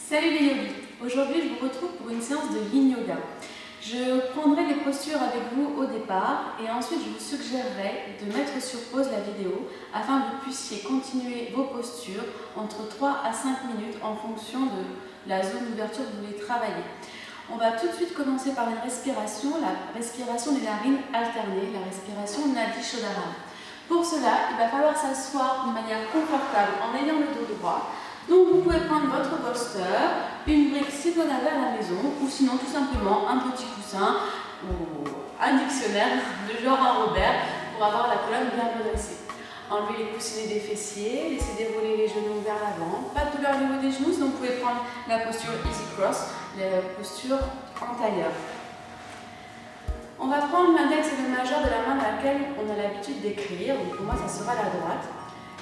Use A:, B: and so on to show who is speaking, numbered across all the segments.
A: Salut les yogis! Aujourd'hui je vous retrouve pour une séance de Yin Yoga. Je prendrai les postures avec vous au départ et ensuite je vous suggérerai de mettre sur pause la vidéo afin que vous puissiez continuer vos postures entre 3 à 5 minutes en fonction de la zone d'ouverture que vous voulez travailler. On va tout de suite commencer par une respiration, la respiration des narines alternées, la respiration Nadi Shodhana. Pour cela, il va falloir s'asseoir de manière confortable en ayant le dos droit. Donc vous pouvez prendre votre bolster, une brique si vous en avez à la maison, ou sinon tout simplement un petit coussin ou un dictionnaire de genre un Robert pour avoir la colonne bien redressée. Enlevez les coussinets des fessiers, laissez dérouler les genoux vers l'avant, pas de douleur au niveau des genoux, donc vous pouvez prendre la posture Easy Cross, la posture en tailleur. On va prendre l'index et le majeur de la main dans laquelle on a l'habitude d'écrire, donc pour moi ça sera la droite.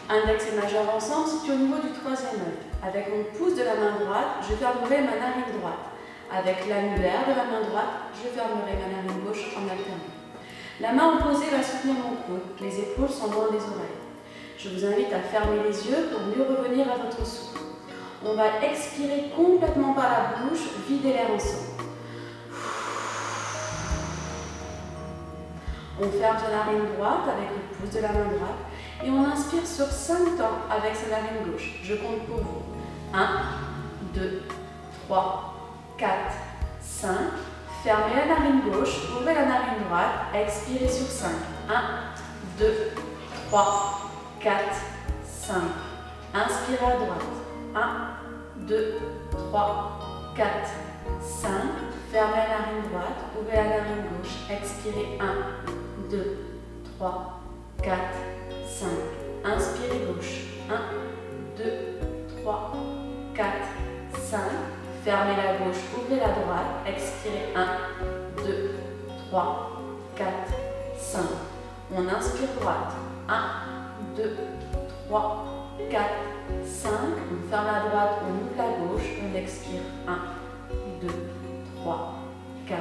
A: Index et majeur ensemble, situés au niveau du troisième œil. Avec mon pouce de la main droite, je fermerai ma narine droite. Avec l'annulaire de la main droite, je fermerai ma narine gauche en alternant. La main opposée va soutenir mon coude, les épaules sont loin des oreilles. Je vous invite à fermer les yeux pour mieux revenir à votre souffle. On va expirer complètement par la bouche, vider l'air ensemble. On ferme sa narine droite avec le pouce de la main droite. Et on inspire sur 5 temps avec sa narine gauche. Je compte pour vous. 1, 2, 3, 4, 5. Fermez la narine gauche, ouvrez la narine droite, expirez sur 5. 1, 2, 3, 4, 5. Inspirez à droite. 1, 2, 3, 4, 5. Fermez la narine droite, ouvrez la narine gauche, expirez 1, 2, 3, 4, 5. Inspirez gauche. 1, 2, 3, 4, 5. Fermez la gauche, ouvrez la droite. Expirez 1, 2, 3, 4, 5. On inspire droite. 1, 2, 3, 4, 5. On ferme la droite, on ouvre la gauche. On expire 1, 2, 3, 4,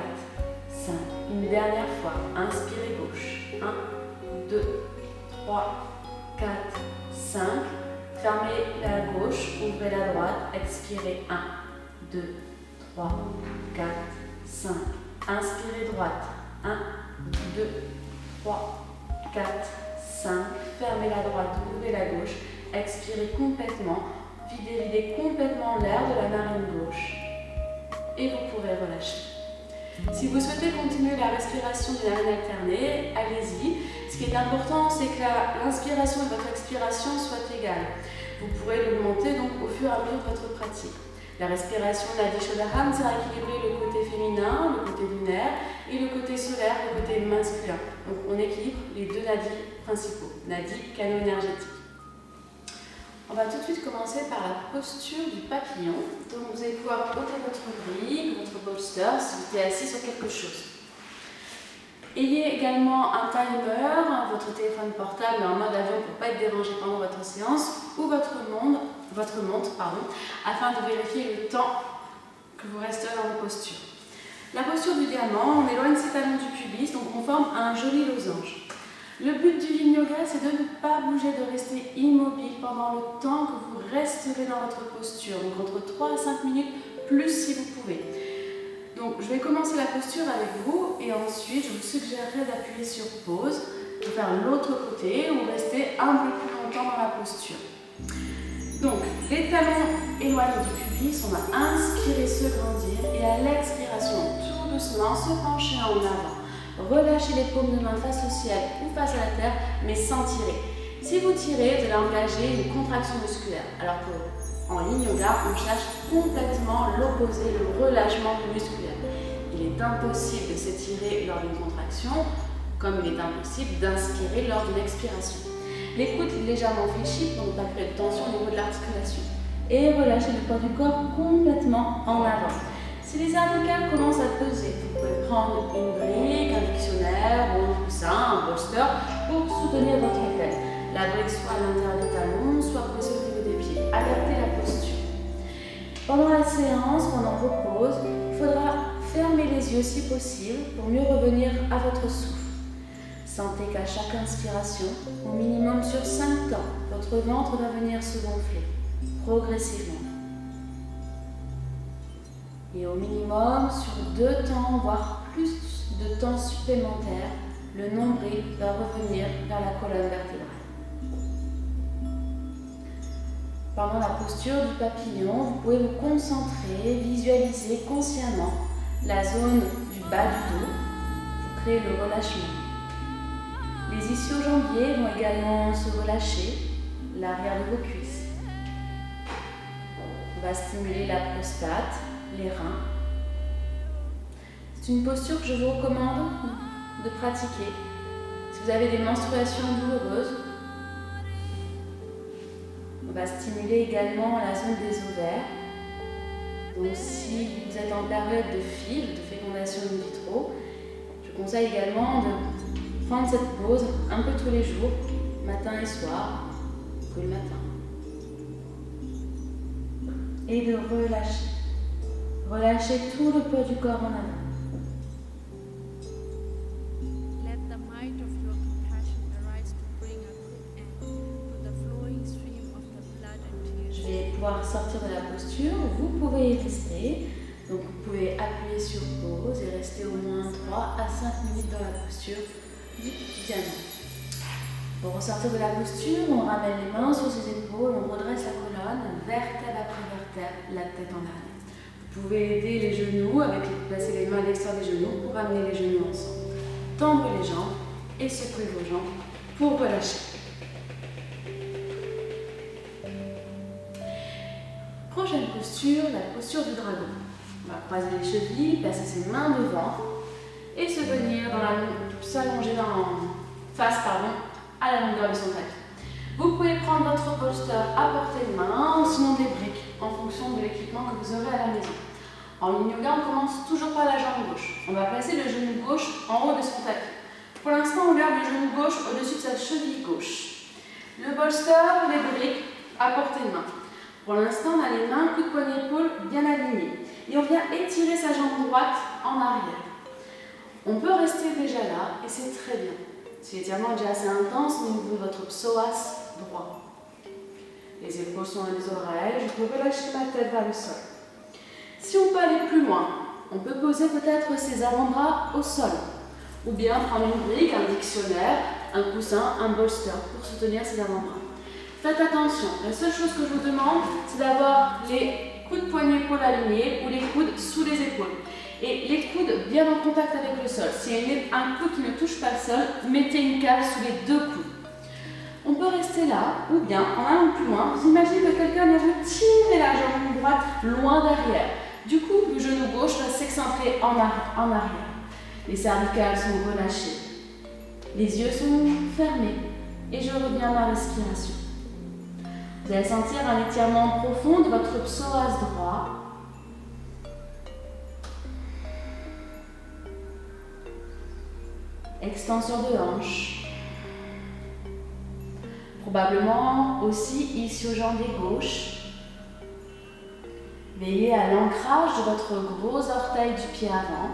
A: 5. Une dernière fois. Inspirez gauche. 1, 2, 3, 4, 5. Fermez la gauche, ouvrez la droite, expirez 1, 2, 3, 4, 5. Inspirez droite. 1, 2, 3, 4, 5. Fermez la droite, ouvrez la gauche, expirez complètement. Videz complètement l'air de la narine gauche. Et vous pourrez relâcher. Si vous souhaitez continuer la respiration d'une narine alternée, allez-y. Ce qui est important, c'est que l'inspiration et votre expiration soient égales. Vous pourrez l'augmenter donc au fur et à mesure de votre pratique. La respiration Nadi Shodhana sert à équilibrer le côté féminin, le côté lunaire et le côté solaire, le côté masculin. Donc on équilibre les deux nadis principaux, nadi canaux-énergétiques. On va tout de suite commencer par la posture du papillon. Donc vous allez pouvoir ôter votre brique, votre bolster si vous êtes assis sur quelque chose. Ayez également un timer, votre téléphone portable en mode avion pour ne pas être dérangé pendant votre séance, ou votre montre, afin de vérifier le temps que vous resterez dans vos postures. La posture du diamant, on éloigne ses talons du pubis, donc on forme un joli losange. Le but du Yin Yoga, c'est de ne pas bouger, de rester immobile pendant le temps que vous resterez dans votre posture, donc entre 3 à 5 minutes, plus si vous pouvez. Donc je vais commencer la posture avec vous et ensuite je vous suggérerai d'appuyer sur pause pour faire l'autre côté ou rester un peu plus longtemps dans la posture. Donc les talons éloignés du pubis, on va inspirer, se grandir et à l'expiration, tout doucement, se pencher en avant. Relâchez les paumes de main face au ciel ou face à la terre, mais sans tirer. Si vous tirez, vous allez engager une contraction musculaire, alors qu'en Yin Yoga, on cherche complètement l'opposé, le relâchement musculaire. Il est impossible de s'étirer lors d'une contraction, comme il est impossible d'inspirer lors d'une expiration. Les coudes légèrement fléchis pour ne pas créer de tension au niveau de l'articulation. Et relâchez le poids du corps complètement en avant. Si les cervicales commencent à peser, vous pouvez prendre une brique, un dictionnaire ou un coussin, un bolster pour soutenir votre tête. La brique soit à l'intérieur des talons, soit posée au niveau des pieds. Adaptez la posture. Pendant la séance, pendant vos pauses, il faudra fermer les yeux si possible pour mieux revenir à votre souffle. Sentez qu'à chaque inspiration, au minimum sur 5 temps, votre ventre va venir se gonfler progressivement. Et au minimum, sur 2 temps, voire plus de temps supplémentaires, le nombril va revenir vers la colonne vertébrale. Pendant la posture du papillon, vous pouvez vous concentrer, visualiser consciemment la zone du bas du dos pour créer le relâchement. Les ischio-jambiers vont également se relâcher, l'arrière de vos cuisses. On va stimuler la prostate, les reins. C'est une posture que je vous recommande de pratiquer. Si vous avez des menstruations douloureuses, on va stimuler également la zone des ovaires. Donc si vous êtes en période de FIV, de fécondation in vitro, je conseille également de prendre cette pause un peu tous les jours, matin et soir, que le matin. Et de relâcher. Relâchez tout le poids du corps en avant. Je vais pouvoir sortir de la posture. Vous pouvez y rester. Donc vous pouvez appuyer sur pause et rester au moins 3 à 5 minutes dans la posture du piano. Pour ressortir de la posture, on ramène les mains sur ses épaules, on redresse la colonne, vertèbre après vertèbre, la tête en arrière. Vous pouvez aider les genoux avec placer les mains à l'extérieur des genoux pour ramener les genoux ensemble. Tendre les jambes et secouer vos jambes pour relâcher. Prochaine posture, la posture du dragon. On va croiser les chevilles, placer ses mains devant et se venir s'allonger face à la longueur de son tapis. Vous pouvez prendre votre bolster à portée de main ou sinon des briques en fonction de l'équipement que vous aurez à la maison. En yin yoga, on commence toujours par la jambe gauche. On va placer le genou gauche en haut de son tapis. Pour l'instant, on garde le genou gauche au-dessus de sa cheville gauche. Le bolster, les briques à portée de main. Pour l'instant, on a les mains, coude, poignet, épaule bien alignés. Et on vient étirer sa jambe droite en arrière. On peut rester déjà là et c'est très bien. Si l'étirement est déjà assez intense au niveau de votre psoas droit. Les épaules sont dans les oreilles, je peux relâcher ma tête vers le sol. Si on peut aller plus loin, on peut poser peut-être ses avant-bras au sol. Ou bien prendre une brique, un dictionnaire, un coussin, un bolster pour soutenir ses avant-bras. Faites attention, la seule chose que je vous demande, c'est d'avoir les coudes poignets-épaules alignés ou les coudes sous les épaules. Et les coudes bien en contact avec le sol. S'il y a un coude qui ne touche pas le sol, mettez une cale sous les 2 coudes. On peut rester là, ou bien, en allant plus loin, vous imaginez que quelqu'un vient vous tirer la jambe droite loin derrière. Du coup, le genou gauche va s'excentrer en arrière. Les cervicales sont relâchées. Les yeux sont fermés. Et je reviens à ma respiration. Vous allez sentir un étirement profond de votre psoas droit. Extension de hanche. Probablement aussi ischio-jambier gauche. Veillez à l'ancrage de votre gros orteil du pied avant.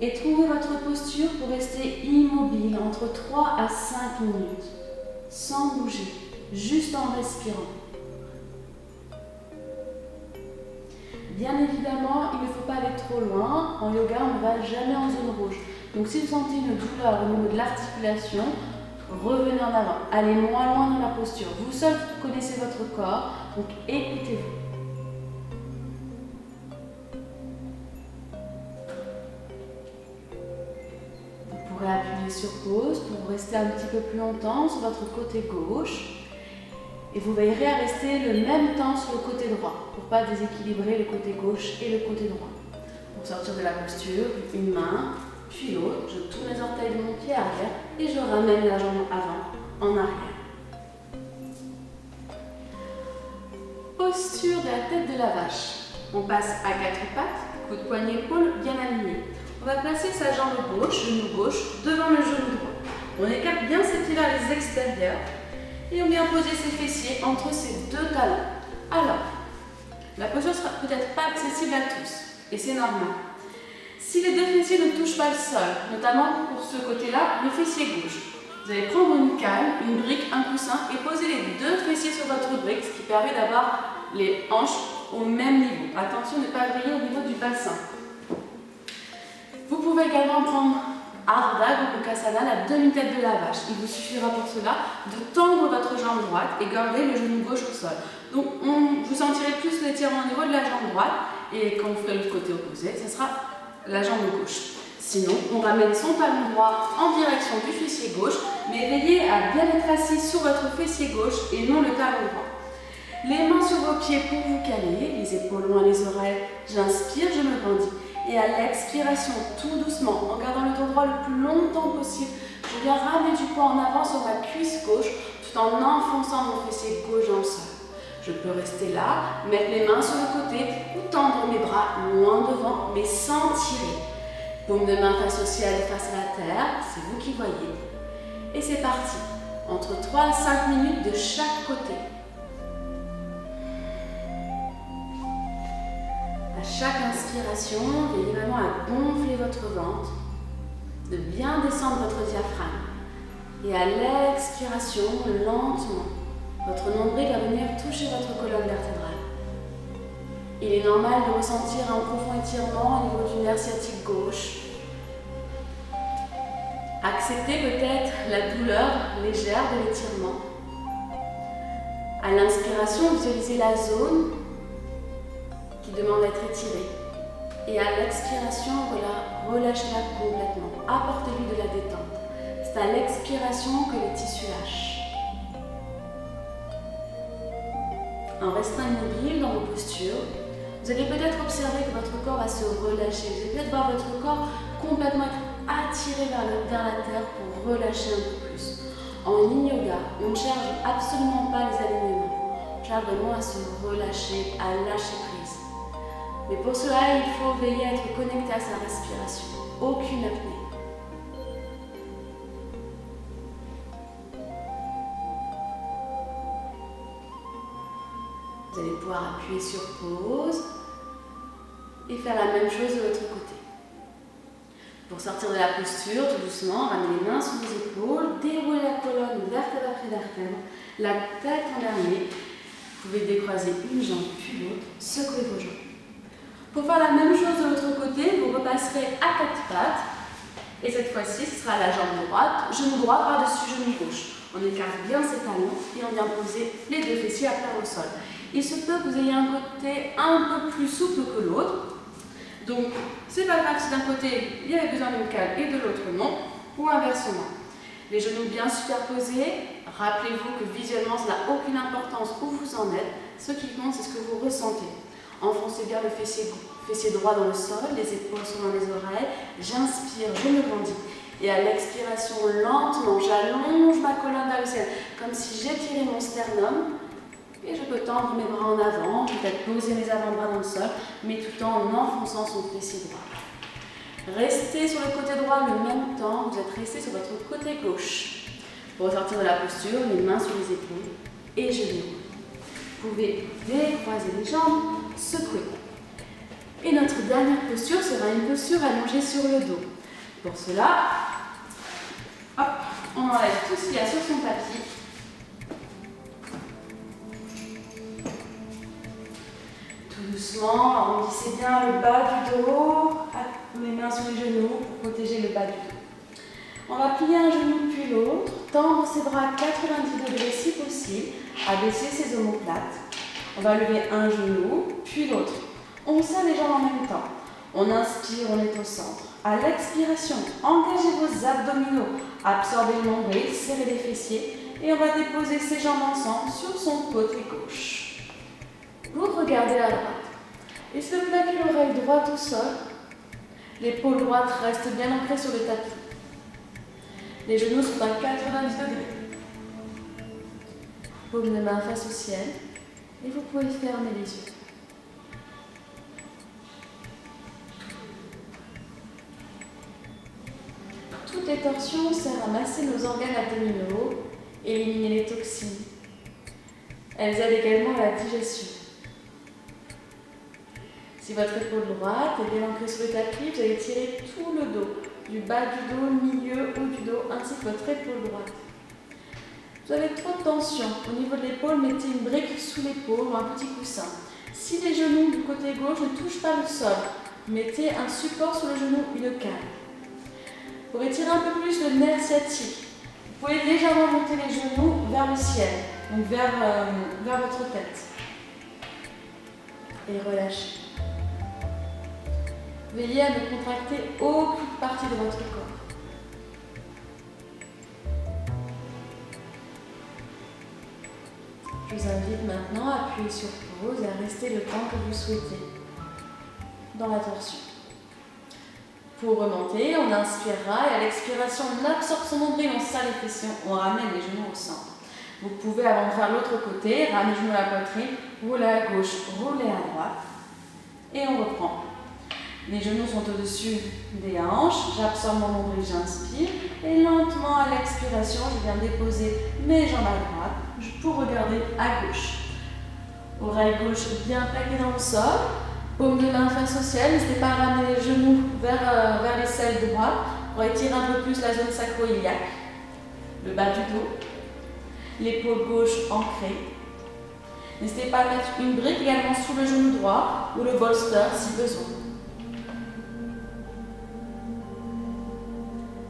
A: Et trouvez votre posture pour rester immobile entre 3 à 5 minutes, sans bouger, juste en respirant. Bien évidemment, il ne faut pas aller trop loin. En yoga, on ne va jamais en zone rouge. Donc si vous sentez une douleur au niveau de l'articulation, revenez en avant. Allez moins loin dans la posture. Vous seul connaissez votre corps, donc écoutez-vous. Vous pourrez appuyer sur pause pour rester un petit peu plus longtemps sur votre côté gauche. Et vous veillerez à rester le même temps sur le côté droit pour ne pas déséquilibrer le côté gauche et le côté droit. Pour sortir de la posture, une main, puis l'autre, je tourne les orteils de mon pied arrière et je ramène la jambe avant, en arrière. Posture de la tête de la vache. On passe à 4 pattes, coude, poignet, épaule bien alignés. On va placer sa jambe gauche, genou gauche, devant le genou droit. On écarte bien ses pieds vers les extérieurs. Et on vient poser ses fessiers entre ces 2 talons. Alors, la posture sera peut-être pas accessible à tous, et c'est normal. Si les 2 fessiers ne touchent pas le sol, notamment pour ce côté-là, le fessier gauche, vous allez prendre une cale, une brique, un coussin, et poser les 2 fessiers sur votre brique, ce qui permet d'avoir les hanches au même niveau. Attention de ne pas vriller au niveau du bassin. Vous pouvez également prendre Ardha Gokukasana, la demi-tête de la vache. Il vous suffira pour cela de tendre votre jambe droite et garder le genou gauche au sol. Donc vous sentirez plus l'étirement au niveau de la jambe droite et quand vous ferez le côté opposé, ce sera la jambe gauche. Sinon, on ramène son talon droit en direction du fessier gauche, mais veillez à bien être assis sur votre fessier gauche et non le talon droit. Les mains sur vos pieds pour vous caler, les épaules loin les oreilles. J'inspire, je me grandis. Et à l'expiration, tout doucement, en gardant le dos droit le plus longtemps possible, je viens ramener du poids en avant sur ma cuisse gauche tout en enfonçant mon fessier gauche dans le sol. Je peux rester là, mettre les mains sur le côté ou tendre mes bras loin devant, mais sans tirer. Paume de main face au ciel et face à la terre, c'est vous qui voyez. Et c'est parti, entre 3 à 5 minutes de chaque côté. À chaque inspiration, veillez vraiment à gonfler votre ventre, de bien descendre votre diaphragme. Et à l'expiration, lentement, votre nombril va venir toucher votre colonne vertébrale. Il est normal de ressentir un profond étirement au niveau du nerf sciatique gauche. Acceptez peut-être la douleur légère de l'étirement. À l'inspiration, visualisez la zone qui demande d'être étirée. Et à l'expiration, relâchez-la complètement. Apportez-lui de la détente. C'est à l'expiration que les tissus lâchent. En restant immobile dans vos postures, vous allez peut-être observer que votre corps va se relâcher. Vous allez peut-être voir votre corps complètement être attiré vers la terre pour relâcher un peu plus. En yin yoga, on ne cherche absolument pas les alignements. On cherche vraiment à se relâcher, à lâcher prise. Mais pour cela, il faut veiller à être connecté à sa respiration. Aucune apnée. Vous allez pouvoir appuyer sur pause et faire la même chose de l'autre côté. Pour sortir de la posture, tout doucement, ramenez les mains sous vos épaules, déroulez la colonne vertèbre après vertèbre, la tête en dernier. Vous pouvez décroiser une jambe puis l'autre, secouez vos jambes. Pour faire la même chose de l'autre côté, vous repasserez à quatre pattes. Et cette fois-ci, ce sera la jambe droite, genou droit par-dessus genou gauche. On écarte bien ses talons et on vient poser les deux fessiers à plat au sol. Il se peut que vous ayez un côté un peu plus souple que l'autre. Donc, c'est pas grave si d'un côté il y avait besoin d'une cale et de l'autre non, ou inversement. Les genoux bien superposés, rappelez-vous que visuellement ça n'a aucune importance où vous en êtes. Ce qui compte, c'est ce que vous ressentez. Enfoncez bien le fessier droit dans le sol, les épaules sont dans les oreilles. J'inspire, je me grandis. Et à l'expiration, lentement, j'allonge ma colonne vers le ciel, comme si j'étirais mon sternum. Et je peux tendre mes bras en avant, peut-être poser mes avant-bras dans le sol, mais tout en enfonçant son fessier droit. Restez sur le côté droit le même temps, vous êtes resté sur votre côté gauche. Pour ressortir de la posture, les mains sur les épaules et je déroule. Vous pouvez décroiser les jambes, secouer. Et notre dernière posture sera une posture allongée sur le dos. Pour cela, hop, on enlève tout ce qu'il y a sur son tapis. Doucement, arrondissez bien le bas du dos, les mains sur les genoux pour protéger le bas du dos. On va plier un genou puis l'autre, tendre ses bras à 90 degrés si possible, abaisser ses omoplates. On va lever un genou puis l'autre. On serre les jambes en même temps. On inspire, on est au centre. À l'expiration, engagez vos abdominaux, absorbez le nombril, serrez les fessiers et on va déposer ses jambes ensemble sur son côté gauche. Vous regardez à droite. Il se plaque l'oreille droite au sol. L'épaule droite reste bien ancrée sur le tapis. Les genoux sont à 90 degrés. Paume de main face au ciel. Et vous pouvez fermer les yeux. Toute les torsions sert à masser nos organes abdominaux, éliminer les toxines. Elles aident également à la digestion. Si votre épaule droite est bien ancrée sur le tapis, vous allez tirer tout le dos, du bas du dos, milieu, haut du dos, ainsi que votre épaule droite. Vous avez trop de tension au niveau de l'épaule, mettez une brique sous l'épaule ou un petit coussin. Si les genoux du côté gauche ne touchent pas le sol, mettez un support sur le genou, une canne. Pour étirer un peu plus le nerf sciatique, vous pouvez légèrement monter les genoux vers le ciel, donc vers votre tête. Et relâchez. Veillez à ne contracter aucune partie de votre corps. Je vous invite maintenant à appuyer sur pause et à rester le temps que vous souhaitez dans la torsion. Pour remonter, on inspirera et à l'expiration, on absorbe son nombril, on serre les fessiers, on ramène les genoux au centre. Vous pouvez, avant de faire l'autre côté, ramener les genoux à la poitrine, rouler à gauche, rouler à droite et on reprend. Les genoux sont au-dessus des hanches, j'absorbe mon nombril, j'inspire et lentement à l'expiration, je viens déposer mes jambes à droite pour regarder à gauche. Oreille gauche bien plaquée dans le sol, paume de main face au ciel, n'hésitez pas à ramener les genoux vers les selles droites pour étirer un peu plus la zone sacro-iliaque, le bas du dos, l'épaule gauche ancrée. N'hésitez pas à mettre une brique également sous le genou droit ou le bolster si besoin.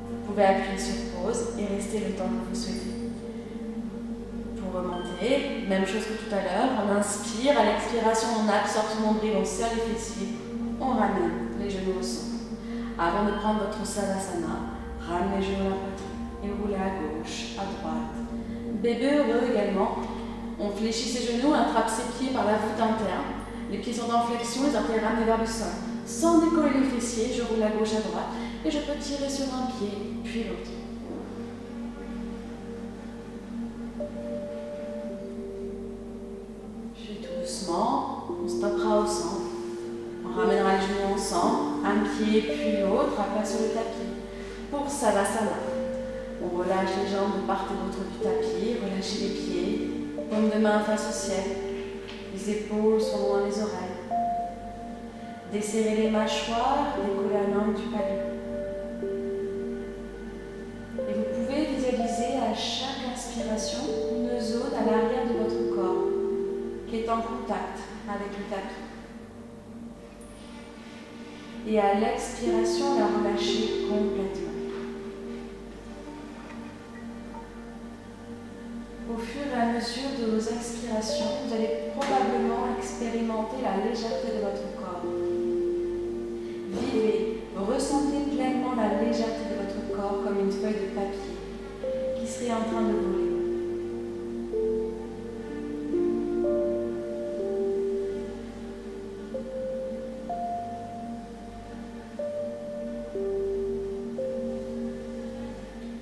A: Vous pouvez appuyer sur pause et rester le temps que vous souhaitez. Pour remonter, même chose que tout à l'heure, on inspire, à l'expiration on absorbe son nombril, on serre les fessiers, on ramène les genoux au centre. Avant de prendre votre Savasana, ramenez les genoux à la poitrine et roulez à gauche, à droite. Bébé heureux également, on fléchit ses genoux, attrape ses pieds par la voûte interne. Les pieds sont en flexion, les orteils ramenés vers le sol. Sans décoller les fessiers, je roule à gauche, à droite et je peux tirer sur un pied, puis l'autre. Puis tout doucement, on stoppera au centre. On ramènera les genoux ensemble, un pied puis l'autre, à plat sur le tapis. Pour Savasana, on relâche les jambes de part et d'autre du tapis, relâchez les pieds, paume de main face au ciel, les épaules sont loin des oreilles. Desserrez les mâchoires, décollez la langue du palais. Et vous pouvez visualiser à chaque inspiration une zone à l'arrière de votre corps qui est en contact avec le tapis. Et à l'expiration, la relâchez complètement. Au fur et à mesure de vos expirations, vous allez probablement expérimenter la légèreté de votre corps. Vivez, ressentez pleinement la légèreté de votre corps comme une feuille de papier qui serait en train de voler.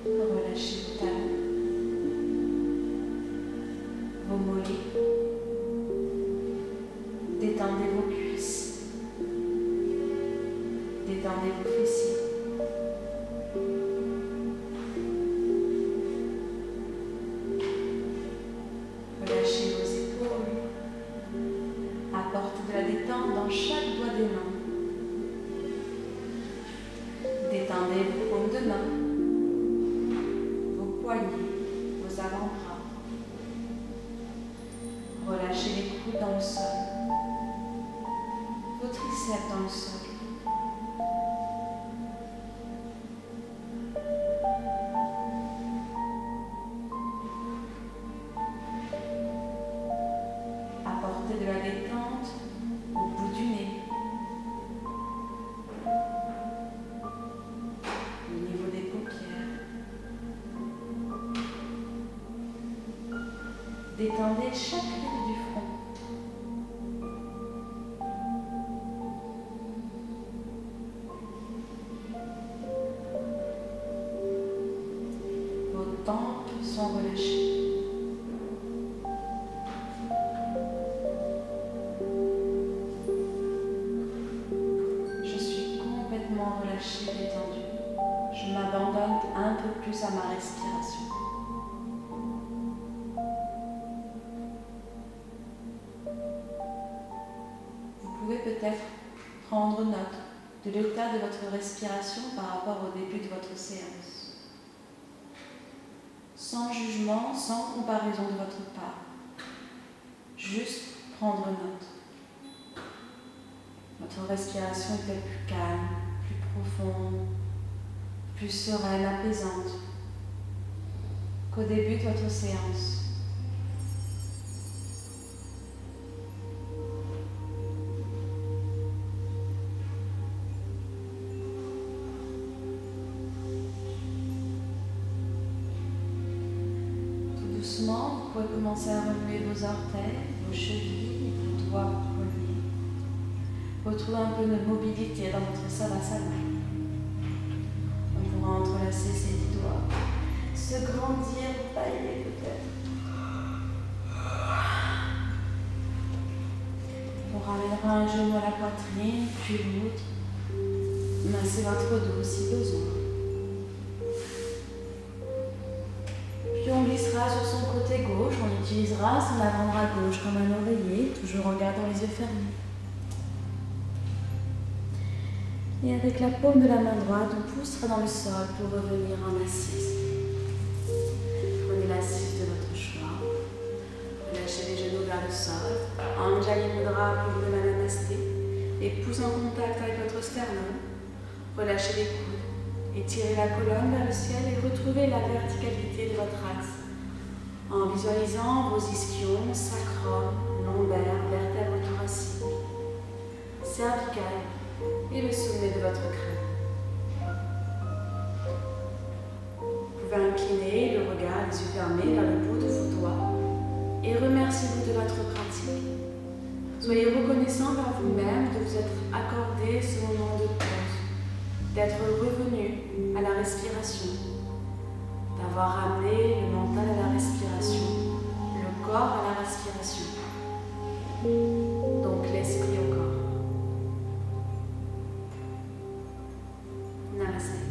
A: Relâchez vos talons, vos mollets, détendez vos cuisses, détendez vos fessiers. Relâchez vos épaules, apportez de la détente dans chaque doigt des mains. Détendez vos paumes de main, vos poignets, vos avant-bras. Relâchez les coudes dans le sol, vos triceps dans le sol. Apportez de la détente au bout du nez, au niveau des paupières. Détendez chaque rive du front. Vos tempes sont relâchées. Je suis complètement relâchée, détendue. Je m'abandonne un peu plus à ma respiration. Vous pouvez peut-être prendre note de l'état de votre respiration par rapport au début de votre séance. sans jugement, sans comparaison de votre part. Juste prendre note. Votre respiration est-elle plus calme, plus profonde, plus sereine, apaisante qu'au début de votre séance? Doucement, vous pouvez commencer à remuer vos orteils, vos chevilles, vos doigts, vos poignets. Retrouvez un peu de mobilité dans votre savasana. On pourra entrelacer ses 10 doigts, se grandir, tailler peut-être. On ramènera un genou à la poitrine, puis l'autre. Massez votre dos si besoin. Puis on glissera sur son côté gauche, on utilisera son avant-bras gauche comme un oreiller, toujours en gardant les yeux fermés. Et avec la paume de la main droite, on poussera dans le sol pour revenir en assise. Prenez l'assise de votre choix. Relâchez les genoux vers le sol. Anjali Mudra pour le Namasté. Et pousse en contact avec votre sternum. Relâchez les coudes. Étirez la colonne vers le ciel et retrouvez la verticalité de votre axe. En visualisant vos ischions, sacrum, lombaire, vertèbres thoraciques, cervicales et le sommet de votre crâne. Vous pouvez incliner le regard, les yeux fermés vers le bout de vos doigts et remerciez-vous de votre pratique. Soyez reconnaissant vers vous-même de vous être accordé ce moment de pause, d'être revenu à la respiration, d'avoir ramené le mental à la respiration, le corps à la respiration, donc l'esprit au corps. Namaste.